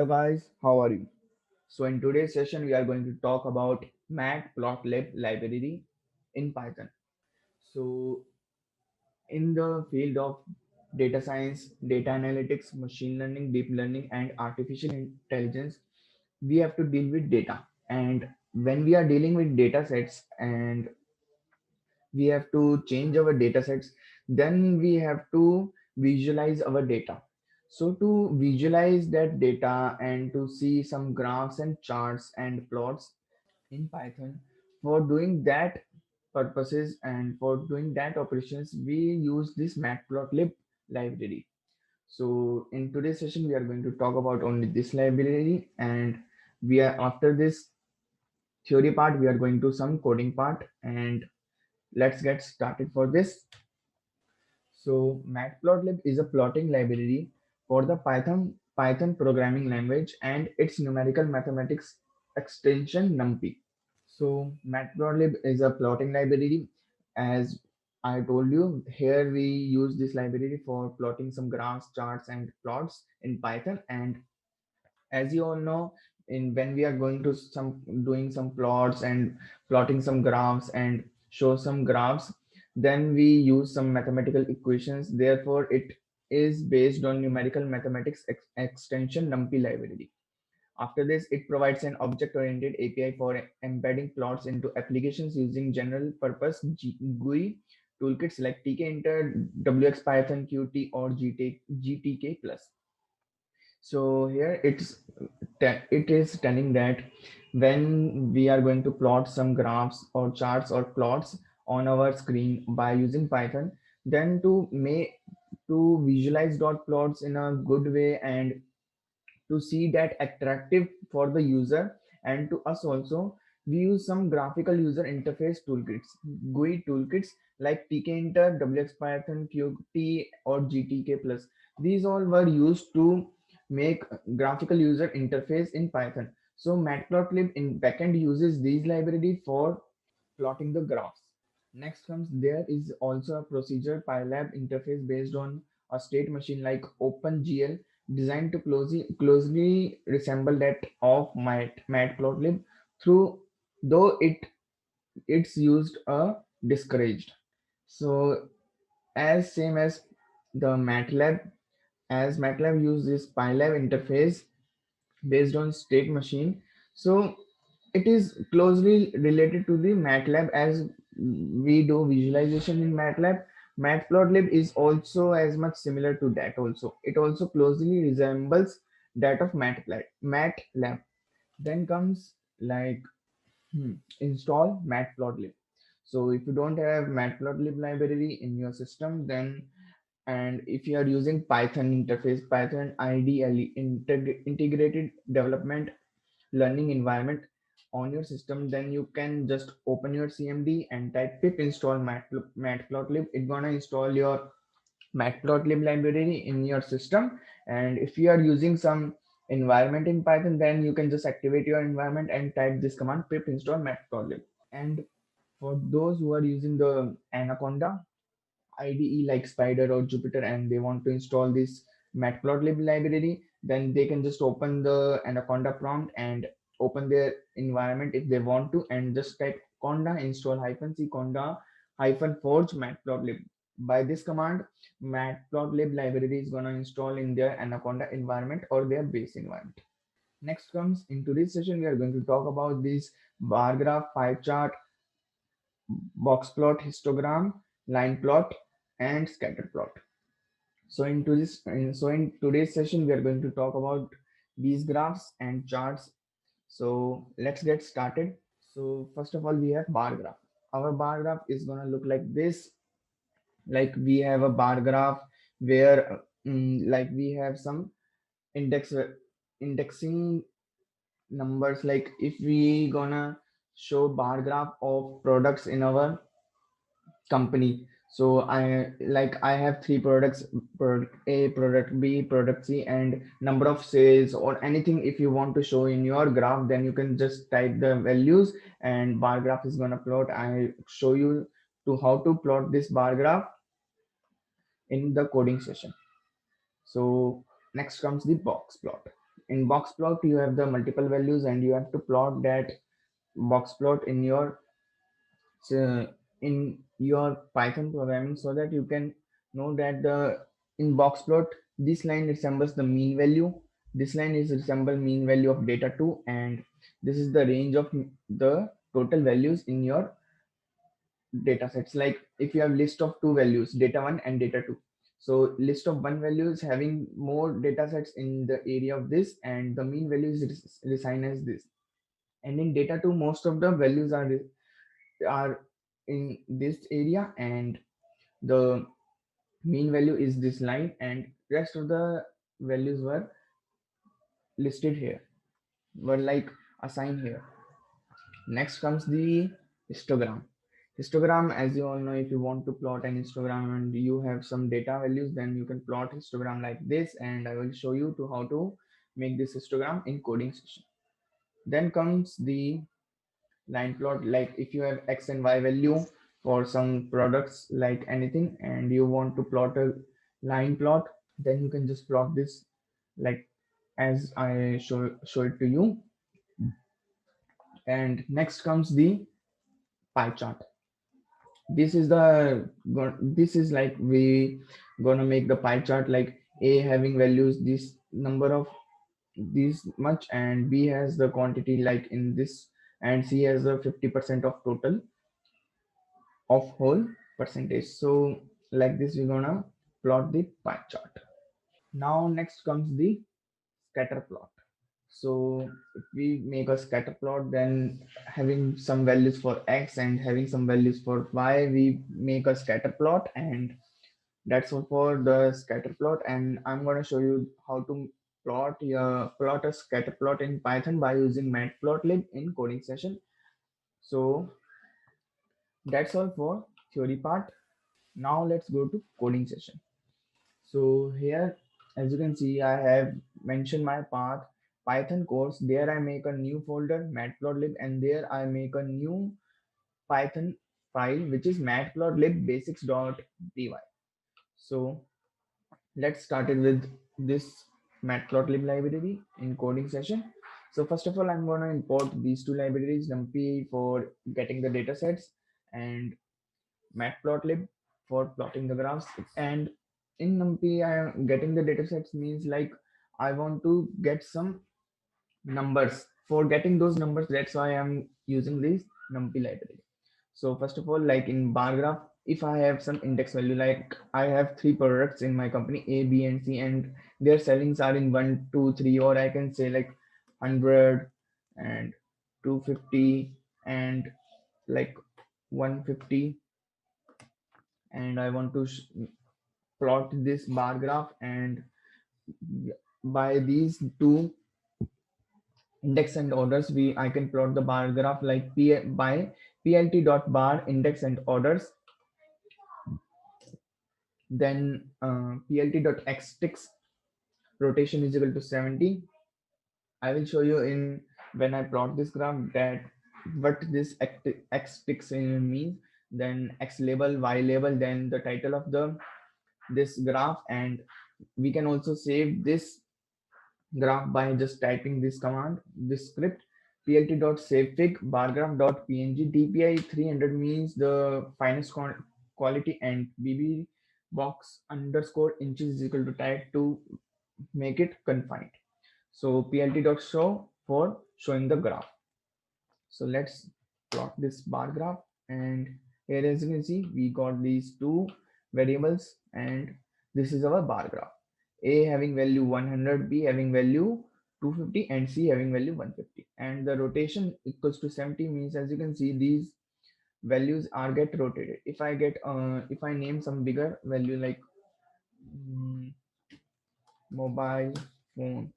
guys, how are you? So in today's session we are going to talk about Matplotlib library in Python. So in the field of data science, data analytics, machine learning, deep learning and artificial intelligence, we have to deal with data. And when we are dealing with data sets and we have to change our data sets, then we have to visualize our data. So to visualize that data and to see some graphs and charts and plots in Python, for doing that purposes and for doing that operations, we use this matplotlib library. So in today's session we are going to talk about only this library, and we are after this theory part we are going to some coding part, and let's get started for this. So Matplotlib is a plotting library for the Python programming language and its numerical mathematics extension NumPy. So Matplotlib is a plotting library. As I told you, here we use this library for plotting some graphs, charts, and plots in Python. And as you all know, in when we are going to some doing some plots and plotting some graphs and show some graphs, then we use some mathematical equations. Therefore it is based on numerical mathematics extension NumPy library. After this, it provides an object oriented API for embedding plots into applications using general purpose GUI toolkits like tkinter, wxPython, qt or gtk plus. So here it is telling that when we are going to plot some graphs or charts or plots on our screen by using Python, then to visualize dot plots in a good way and to see that attractive for the user and to us also, we use some graphical user interface toolkits, GUI toolkits like tkinter, wxPython, qt or gtk plus. These all were used to make graphical user interface in Python. So Matplotlib in backend uses these library for plotting the graphs. Next comes, there is also a procedure PyLab interface based on a state machine like OpenGL, designed to closely resemble that of Matplotlib, through though it's used discouraged. So as same as the MATLAB, as MATLAB uses PyLab interface based on state machine. So it is closely related to the MATLAB. As we do visualization in MATLAB, Matplotlib is also as much similar to that also. It also closely resembles that of MATLAB. Then comes like install Matplotlib. So if you don't have Matplotlib library in your system, then and if you are using Python interface, Python IDLE, integrated development learning environment on your system, then you can just open your CMD and type pip install matplotlib. It's gonna install your matplotlib library in your system. And if you are using some environment in Python, then you can just activate your environment and type this command pip install matplotlib. And for those who are using the Anaconda IDE like Spider or Jupyter and they want to install this Matplotlib library, then they can just open the Anaconda prompt and open their environment if they want to, and just type conda install -c conda -forge matplotlib. By this command, Matplotlib library is gonna install in their Anaconda environment or their base environment. Next comes, in today's session, we are going to talk about this bar graph, pie chart, box plot, histogram, line plot, and scatter plot. So in today's session, we are going to talk about these graphs and charts. So let's get started. So first of all, we have bar graph. Our bar graph is gonna look like this. Like we have a bar graph where like we have some index indexing numbers. Like if we gonna show bar graph of products in our company, so I have three products, product A, product B, product C, and number of sales or anything. If you want to show in your graph, then you can just type the values and bar graph is gonna plot. I show you to how to plot this bar graph in the coding session. So next comes the box plot. in box plot you have the multiple values and you have to plot that box plot uh, in your Python programming so that you can know that the in box plot this line resembles the mean value, this line is resemble mean value of data 2, and this is the range of the total values in your data sets. Like if you have list of two values, data 1 and data 2, so list of one value is having more data sets in the area of this and the mean value is assigned as this, and in data 2 most of the values are in this area and the mean value is this line and rest of the values were listed here, were like assigned here. Next comes the histogram. Histogram, as you all know, if you want to plot an histogram and you have some data values, then you can plot histogram like this, and I will show you to how to make this histogram in coding session. Then comes the line plot. Like if you have x and y value for some products like anything and you want to plot a line plot, then you can just plot this like as I show it to you. And next comes the pie chart. This is this is like we gonna make the pie chart, like a having values this number of this much and b has the quantity like in this and c has the 50% of total of whole percentage. So like this we're gonna plot the pie chart. Now next comes the scatter plot. So if we make a scatter plot, then having some values for x and having some values for y, we make a scatter plot, and that's all for the scatter plot. And I'm going to show you how to plot a scatter plot in Python by using matplotlib in coding session. So that's all for theory part. Now let's go to coding session. So here, as you can see, I have mentioned my path Python course. There I make a new folder matplotlib, and there I make a new Python file which is matplotlib basics.py. So let's start it with this matplotlib library in coding session. So first of all, I'm going to import these two libraries, numpy for getting the data sets and matplotlib for plotting the graphs. And in numpy, I am getting the data sets means like I want to get some numbers. For getting those numbers, that's why I'm using this numpy library. So first of all, like in bar graph, if I have some index value, like I have three products in my company A, B, and C, and their sellings are in 1, 2, 3, or I can say like 100 and 250 and like 150, and I want to plot this bar graph, and by these two index and orders I can plot the bar graph like by plt dot bar index and orders, then plt dot xticks rotation is equal to 70. I will show you in when I plot this graph that what this xticks means, then x label, y label, then the title of the this graph, and we can also save this graph by just typing this command, this script plt.savefig bargraph.png. DPI 300 means the finest quality, and bb box underscore inches is equal to type to make it confined. So plt.show for showing the graph. So let's plot this bar graph, and here as you can see we got these two variables, and this is our bar graph. A having value 100, B having value 250, and C having value 150, and the rotation equals to 70 means as you can see these values are get rotated. If I get if I name some bigger value like mm, mobile phone,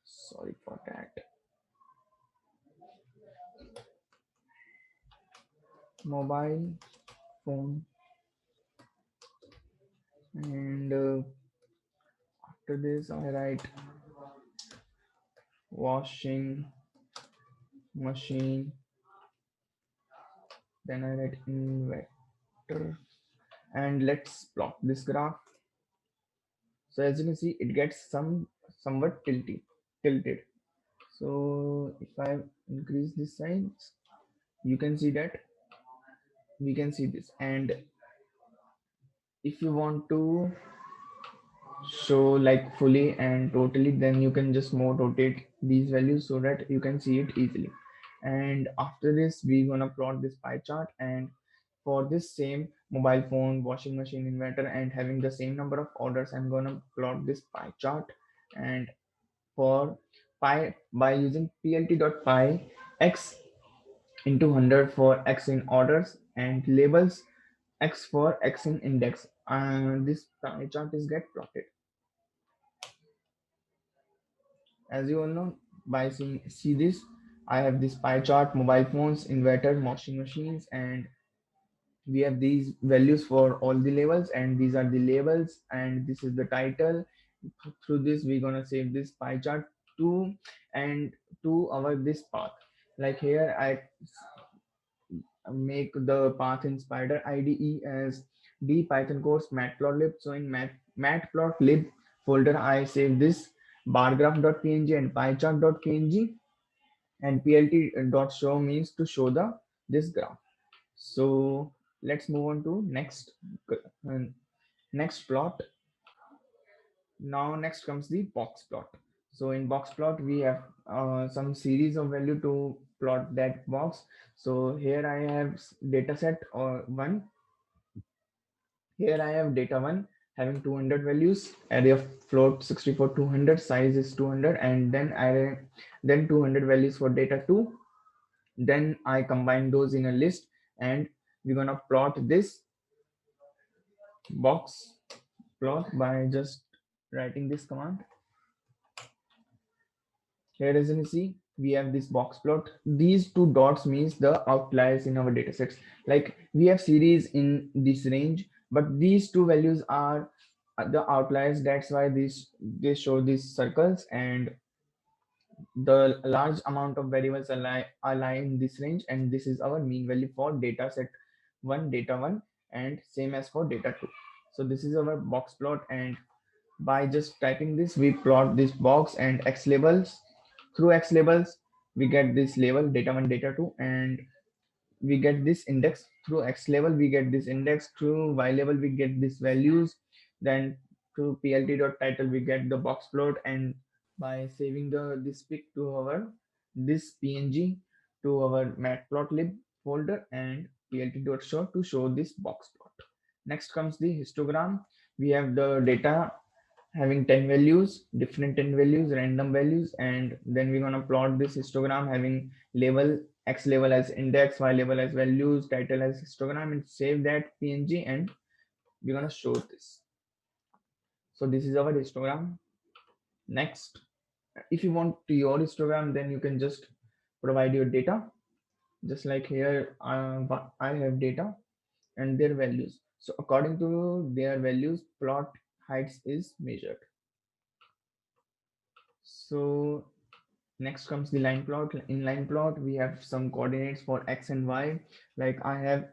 sorry for that, mobile phone, and after this I write washing machine, then I write inverter, and let's plot this graph. So as you can see it gets some somewhat tilted. So if I increase this size, you can see that we can see this. And if you want to show like fully and totally, then you can just more rotate these values so that you can see it easily. And after this we're gonna plot this pie chart, and for this same mobile phone, washing machine, inverter, and having the same number of orders, I'm gonna plot this pie chart. And for pi, by using plt.py x into 100 for x in orders and labels, x for x in index, and this pie chart is get plotted. As you all know, by seeing see this, I have this pie chart: mobile phones, inverter, washing machines, and we have these values for all the labels, and these are the labels, and this is the title. Through this we're gonna save this pie chart to, and to our this path. Like here I make the path in spider IDE as d python course matplotlib. So in matplotlib folder I save this bargraph.png and piechart.png, and plt.show means to show the this graph. So let's move on to uh, next plot. Now next comes the box plot. So in box plot we have some series of value to plot that box. So here I have data set or one. Here I have data one having 200 values, array of float 64 200, size is 200, and then 200 values for data two. Then I combine those in a list, and we're gonna plot this box plot by just writing this command. Here as you can see, we have this box plot. These two dots means the outliers in our data sets. Like we have series in this range, but these two values are the outliers. That's why they show these circles, and the large amount of variables lie in this range, and this is our mean value for data set one, data one, and same as for data two. So this is our box plot, and by just typing this we plot this box and x labels. Through x labels we get this label data 1, data 2, and we get this index. Through x label we get this index. Through y label we get these values. Then through plt.title we get the box plot, and by saving this pic to our this png to our matplotlib folder, and plt.show to show this box plot. Next comes the histogram. We have the data having 10 values, different 10 values, random values, and then we're going to plot this histogram having label x label as index, y label as values, title as histogram, and save that png, and we're going to show this. So this is our histogram. Next, if you want to your histogram, then you can just provide your data. Just like here, I have data and their values. So according to their values, plot heights is measured. So next comes the line plot. In line plot, we have some coordinates for x and y. Like I have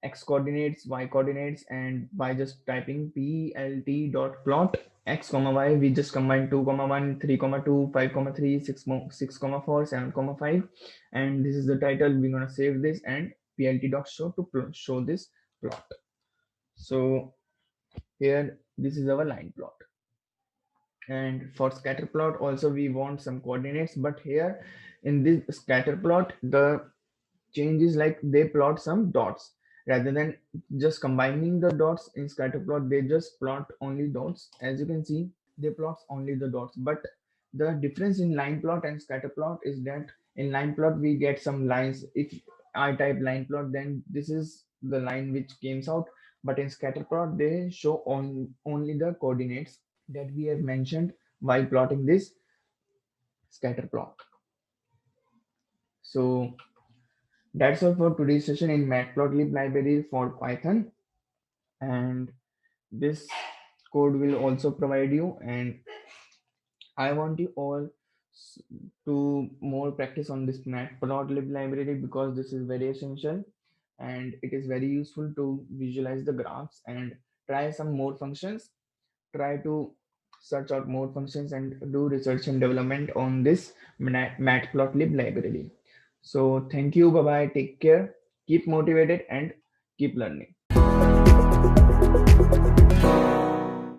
x coordinates, y coordinates, and by just typing plt dot plot x comma y, we just combine 2 comma 1, 3 comma 2, 5 comma 3, 6 comma 4, 7 comma 5, and this is the title. We're gonna save this, and plt dot show to show this plot. So here this is our line plot. And for scatter plot also we want some coordinates, but here in this scatter plot the change is like they plot some dots rather than just combining the dots. In scatter plot they just plot only dots. As you can see, they plots only the dots, but the difference in line plot and scatter plot is that in line plot we get some lines. If I type line plot, then this is the line which comes out, but in scatter plot they show only the coordinates that we have mentioned while plotting this scatter plot. So that's all for today's session in matplotlib library for Python, and this code will also provide you, and I want you all to more practice on this matplotlib library because this is very essential and it is very useful to visualize the graphs and try some more functions. Try to search out more functions and do research and development on this matplotlib library. So thank you, bye bye, take care, keep motivated and keep learning.